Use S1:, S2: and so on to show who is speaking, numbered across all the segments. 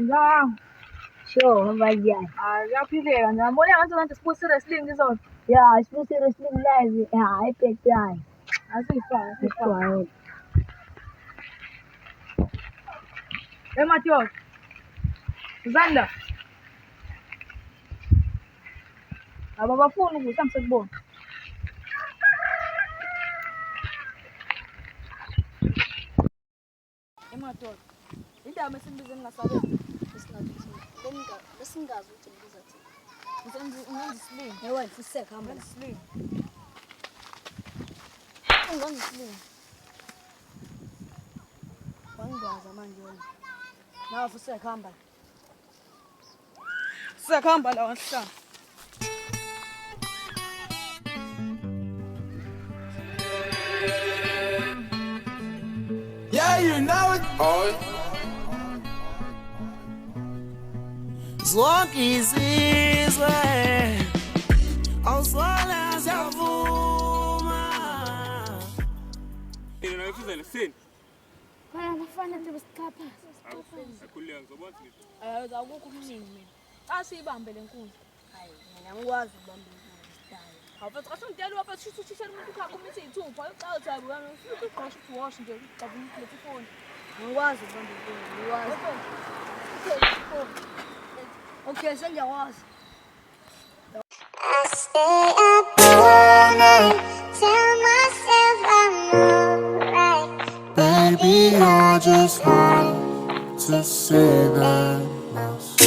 S1: Engang.
S2: Sure, bagian.
S1: Ya pilih kan. Boleh kan tu nanti sponsor wrestling ke so.
S2: Ya, sponsor wrestling live. Ya, iPad ya.
S1: Asik pak, asik
S2: Itu
S1: pak.
S2: ayo.
S1: Mateo. Zanda. Baba phone ko Samsung bo. Mateo. Indaba esimbize ngingasabenzi.
S2: Besingazi ukuthi ngibiza thina.
S1: Ngenza isling.
S2: Yewena siseka hamba.
S1: Ngenza isling.
S2: Ungangisling. Wangidwaza manje wena. Nawe useka hamba.
S1: Siyakuhamba la wanhlanga.
S3: Yeah, you know it. Oh. Zonke izizwe awusole siyavuma.
S4: Yena uyafuzela sini?
S2: Mana nafana nje besichapha.
S4: Akhuleka ngizobona ukuthi
S1: Akukho umningi mina. Xa siyibambe lenkundla.
S2: Hayi, mina ngikwazi ukubamba izinto.
S1: Awufathi xa ngidela wapha shisha umuntu khakho umithi ithupha uqala uthi wena uqosha uthi wash nje uqabula ulethe ifoni.
S2: Ngikwazi ukubamba izinto. Ngikwazi. Okay, sengiyakwazi.
S5: I stay up all night, tell myself I'm alright.
S3: Baby, you're just hard to say that much.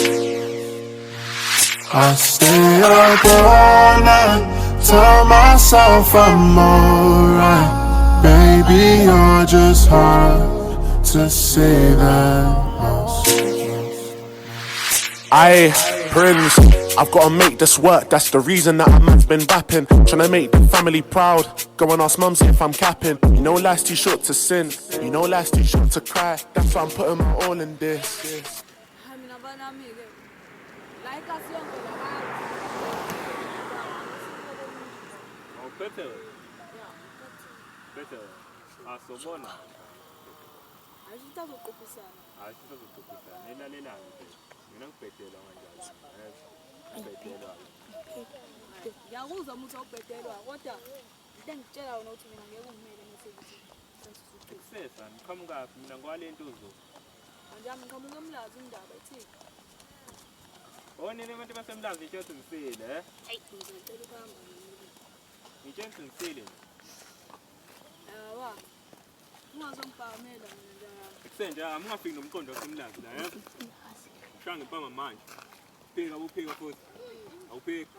S3: I stay up all night, tell myself I'm alright. Baby, you're just hard to say that much.
S6: Prince, I've gotta make this work, that's the reason that a man's been rapping. Tryna make the family proud, go and ask mumsy if I'm capping. You know life's too short to sin, you know life's too short to cry. That's why I'm putting my all in this.
S4: better. Asobona.
S1: Asitazoqophisana.
S4: Asitazoqophisana. Nelalelana nje. Mina ngibhedela kanjalo. Ngibhedela.
S1: Ngiyakuzwa umuntu awubhedelwa kodwa into engitshela wona ukuthi mina ngeke ungimele ngisebenze.
S4: Success ngiqhamuka mina ngwalento uzo.
S1: Manje ngiqhamuka umlazi indaba ethi.
S4: Onene abantu basemlazi nje uthi ngisile,
S1: Hayi ngizocela ukuhamba.
S4: Ngitshela ngisile.
S1: Wa. Ungazongiphamela mina njalo.
S4: Kusenje amungafiki nomqondo wasemlazi la, Shanga impama manje. Phika uphika futhi. Awuphiki.